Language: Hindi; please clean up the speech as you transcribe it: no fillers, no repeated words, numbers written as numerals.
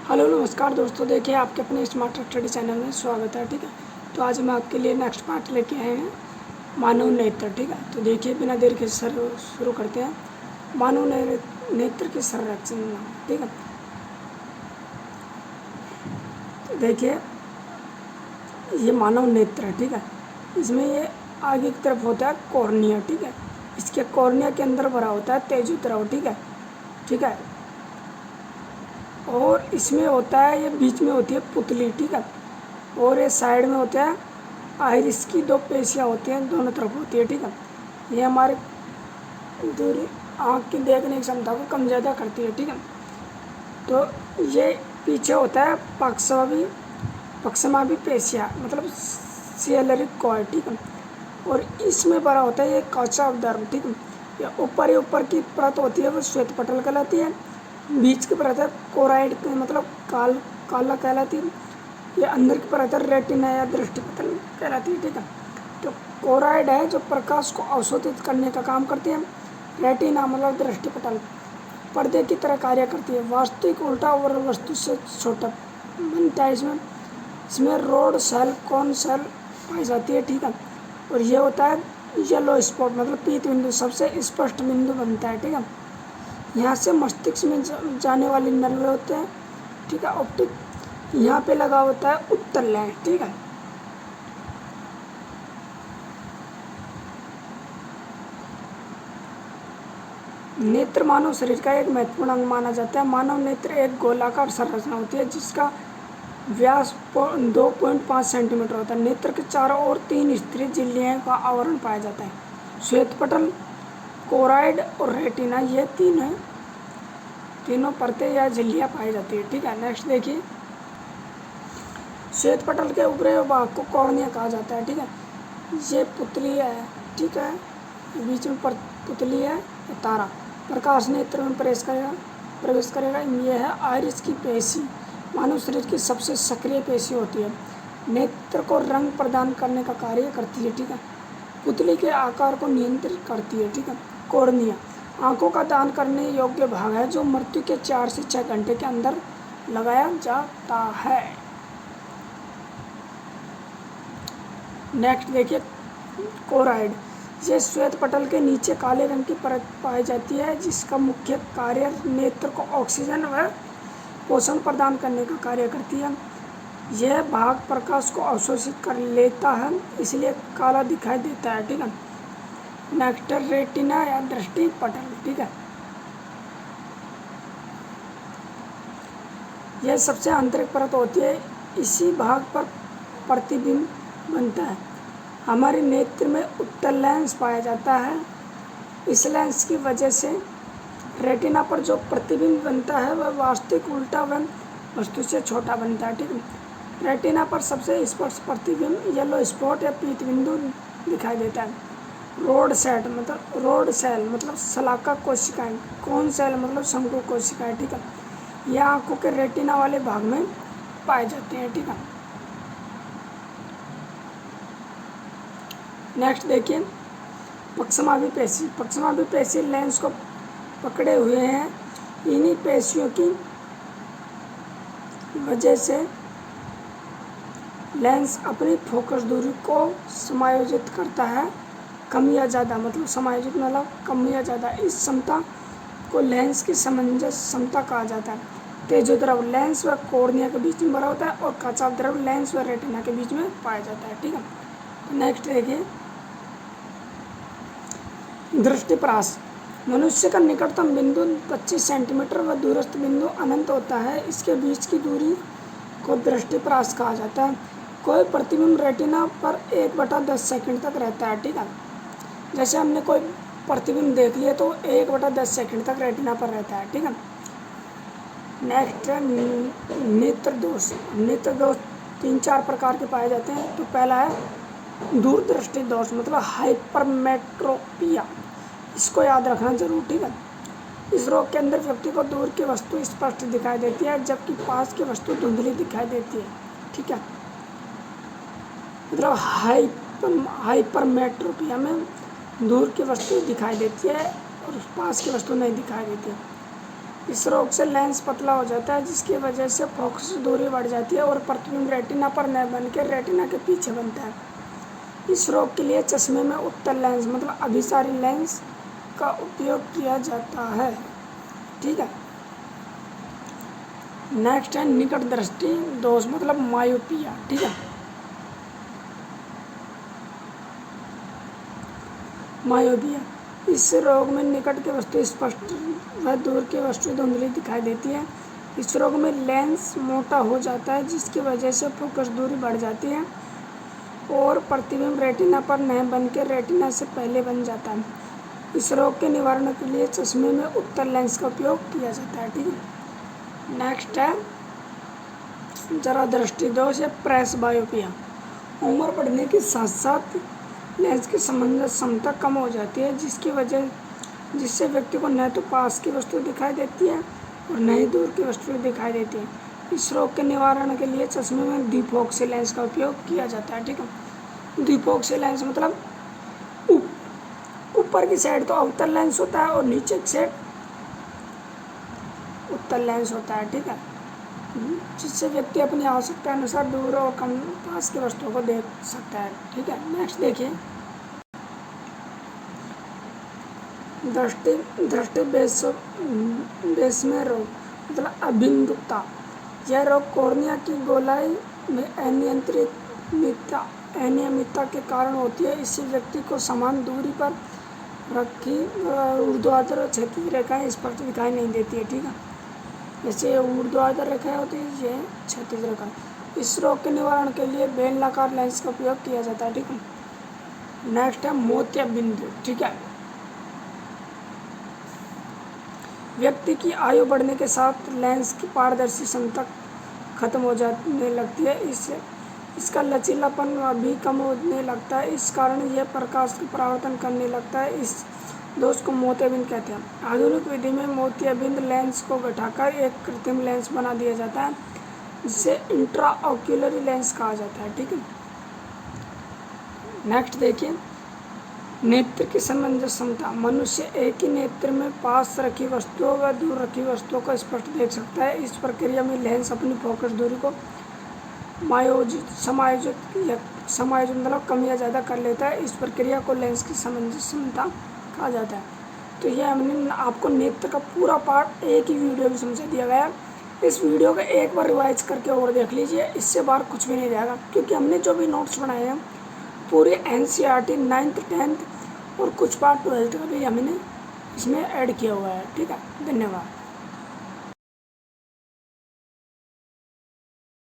हेलो नमस्कार दोस्तों, देखिए आपके अपने स्मार्ट स्टडी चैनल में स्वागत है। ठीक है, तो आज हम आपके लिए नेक्स्ट पार्ट लेके आए हैं मानव नेत्र। ठीक है, तो देखिए बिना देर के शुरू करते हैं मानव नेत्र की संरचना। ठीक है, तो देखिए ये मानव नेत्र है। ठीक है, इसमें ये आगे की तरफ होता है कॉर्निया। ठीक है, इसके कॉर्निया के अंदर भरा होता है तेजोद्रव। ठीक है, ठीक है, और इसमें होता है, ये बीच में होती है पुतली। ठीक है, और ये साइड में होता है आइरिस की दो पेशियाँ होती हैं, दोनों तरफ होती है। ठीक है, ये हमारे दूरी आँख की देखने की क्षमता को कम ज़्यादा करती है। ठीक है, तो ये पीछे होता है पक्षमाभी पेशियाँ, मतलब सियलरी कॉर्ड। ठीक है, और इसमें भरा होता है ये कवचा अवधर्म। ठीक है, ये ऊपर की परत होती है वो श्वेत पटल कहलाती है। बीच की परत है कोराइड, मतलब काला कहलाती है। ये अंदर की परत है रेटिना या दृष्टिपटल कहलाती है। ठीक है, तो कोराइड है जो प्रकाश को अवशोषित करने का काम करती है। रेटिना मतलब दृष्टिपटल पर्दे की तरह कार्य करती है। वास्तविक उल्टा और वस्तु से छोटा बनता है। इसमें रोड सेल कौन सेल पाई जाती है। ठीक है, और ये होता है येलो स्पॉट, मतलब पीत बिंदु सबसे स्पष्ट बिंदु बनता है। ठीक है, यहाँ से मस्तिष्क में जाने वाली नर्व होते हैं। ठीक है, ऑप्टिक यहाँ पे लगा होता है उत्तर लेंस। ठीक है, नेत्र मानव शरीर का एक महत्वपूर्ण अंग माना जाता है। मानव नेत्र एक गोलाकार संरचना होती है जिसका व्यास 2.5 सेंटीमीटर होता है। नेत्र के चारों ओर 3 स्थिर झिल्लियों का आवरण पाया जाता है, श्वेतपटल, कोराइड और रेटिना। ये तीनों परतें या झिल्लियाँ पाई जाती है। ठीक है, नेक्स्ट देखिए, श्वेतपटल के ऊपरी भाग को कॉर्निया कहा जाता है। ठीक है, ये पुतली है। ठीक है, बीच में पुतली है, तारा प्रकाश नेत्र में प्रवेश करेगा। यह है आइरिस की पेशी, मानव शरीर की सबसे सक्रिय पेशी होती है। नेत्र को रंग प्रदान करने का कार्य करती है। ठीक है, पुतली के आकार को नियंत्रित करती है। ठीक है, कॉर्निया आंखों का दान करने योग्य भाग है जो मृत्यु के 4 से 6 घंटे के अंदर लगाया जाता है। नेक्स्ट देखिए, कोराइड। ये श्वेत पटल के नीचे काले रंग की परत पाई जाती है जिसका मुख्य कार्य नेत्र को ऑक्सीजन व पोषण प्रदान करने का कार्य करती है। यह भाग प्रकाश को अवशोषित कर लेता है, इसलिए काला दिखाई देता है। ठीक है, नेक्स्ट रेटिना या दृष्टि पटल। ठीक है, यह सबसे आंतरिक परत होती है, इसी भाग पर प्रतिबिंब बनता है। हमारे नेत्र में उत्तल लेंस पाया जाता है। इस लेंस की वजह से रेटिना पर जो प्रतिबिंब बनता है वह वास्तविक उल्टा व वस्तु से छोटा बनता है। ठीक है, रेटिना पर सबसे स्पष्ट प्रतिबिंब येलो स्पॉट या पीत बिंदु दिखाई देता है। रोड सेल मतलब शलाका कोशिकाएं, कोन सेल मतलब शंकु कोशिकाएं। ठीक है, यह आंखों के रेटिना वाले भाग में पाए जाते हैं। ठीक है, नेक्स्ट देखिए, पक्षमाभी पेशी लेंस को पकड़े हुए हैं। इन्हीं पेशियों की वजह से लेंस अपनी फोकस दूरी को समायोजित करता है, कम या ज़्यादा, मतलब समायोजित मतलब कम या ज़्यादा। इस क्षमता को लेंस की सामंजस्य क्षमता कहा जाता है। तेजोद्रव लेंस व कॉर्निया के बीच में भरा होता है और कचाद्रव लेंस व रेटिना के बीच में पाया जाता है। ठीक है, नेक्स्ट देखिए, दृष्टिपरास। मनुष्य का निकटतम बिंदु 25 सेंटीमीटर व दूरस्थ बिंदु अनंत होता है। इसके बीच की दूरी को दृष्टिपरास कहा जाता है। कोई प्रतिबिंब रेटिना पर 1/10 सेकंड तक रहता है। ठीक है, जैसे हमने कोई प्रतिबिंब देख लिया तो 1/10 सेकंड तक रेटिना पर रहता है। ठीक है, नेक्स्ट नेत्र दोष 3-4 प्रकार के पाए जाते हैं। तो पहला है दूरदृष्टि दोष, मतलब हाइपरमेट्रोपिया। इसको याद रखना जरूर। ठीक है, इस रोग के अंदर व्यक्ति को दूर की वस्तु स्पष्ट दिखाई देती है जबकि पास की वस्तु धुंधली दिखाई देती है। ठीक है, मतलब हाइपरमेट्रोपिया में दूर की वस्तु दिखाई देती है और पास की वस्तु नहीं दिखाई देती है। इस रोग से लेंस पतला हो जाता है, जिसकी वजह से फोकस दूरी बढ़ जाती है और प्रतिबिंब रेटिना पर न बनकर रेटिना के पीछे बनता है। इस रोग के लिए चश्मे में उत्तल लेंस मतलब अभिसारी लेंस का उपयोग किया जाता है। ठीक है। नेक्स्ट है निकट दृष्टि दोष मतलब मायोपिया। ठीक है। मायोपिया, इस रोग में निकट की वस्तु स्पष्ट व दूर की वस्तु धुंधली दिखाई देती है। इस रोग में लेंस मोटा हो जाता है, जिसकी वजह से फोकस दूरी बढ़ जाती है और प्रतिबिंब रेटिना पर न बनकर रेटिना से पहले बन जाता है। इस रोग के निवारण के लिए चश्मे में उत्तल लेंस का उपयोग किया जाता है। ठीक है। नेक्स्ट है जरा दृष्टि दोष या प्रेसबायोपिया। उम्र बढ़ने के साथ साथ लेंस की समंजस क्षमता कम हो जाती है, जिससे व्यक्ति को न तो पास की वस्तु दिखाई देती है और न ही दूर की वस्तु दिखाई देती है। इस रोग के निवारण के लिए चश्मे में द्विफोक्सी लेंस का उपयोग किया जाता है। ठीक है। द्विफोक्सी लेंस मतलब ऊपर की साइड तो अवतल लेंस होता है और नीचे की साइड उत्तल लेंस होता है। ठीक है। जिससे व्यक्ति अपनी आवश्यकता अनुसार दूर और कम पास की वस्तुओं को देख सकता है। ठीक है। नेक्स्ट देखिए दृष्टि बेसमें रोग मतलब अबिंदुता। यह रोग कॉर्निया की गोलाई में अनियमितता के कारण होती है। इससे व्यक्ति को समान दूरी पर रखी ऊर्ध्वाधर और क्षैतिज रेखाएं स्पष्ट दिखाई नहीं देती है। ठीक है। जैसे ऊर्ध्वाधर रेखाएं होती है, ये क्षैतिज रेखा। इस रोग के निवारण के लिए बेलनाकार लेंस का उपयोग किया जाता है। ठीक है। नेक्स्ट है मोतिया बिंदु। ठीक है। व्यक्ति की आयु बढ़ने के साथ लेंस की पारदर्शी क्षमता खत्म हो जाने लगती है। इसका लचीलापन भी कम होने लगता है। इस कारण यह प्रकाश का परावर्तन करने लगता है। इस दोष को मोतियाबिंद कहते हैं। आधुनिक विधि में मोतियाबिंद लेंस को घटाकर एक कृत्रिम लेंस बना दिया जाता है, जिसे इंट्राओक्यूलर लेंस कहा जाता है। ठीक है। नेक्स्ट देखिए नेत्र की समंजस क्षमता। मनुष्य एक ही नेत्र में पास रखी वस्तुओं व दूर रखी वस्तुओं को स्पष्ट देख सकता है। इस प्रक्रिया में लेंस अपनी फोकस दूरी को समायोजित मतलब कम या ज़्यादा कर लेता है। इस प्रक्रिया को लेंस की समंजस क्षमता कहा जाता है। तो यह हमने आपको नेत्र का पूरा पार्ट एक ही वीडियो में समझा दिया गया है। इस वीडियो को एक बार रिवाइज करके और देख लीजिए, इससे बाहर कुछ भी नहीं जाएगा, क्योंकि हमने जो भी नोट्स बनाए हैं पूरे NCERT 9th 10th और कुछ पार्ट 12th का भी हमने इसमें ऐड किया हुआ है। ठीक है। धन्यवाद।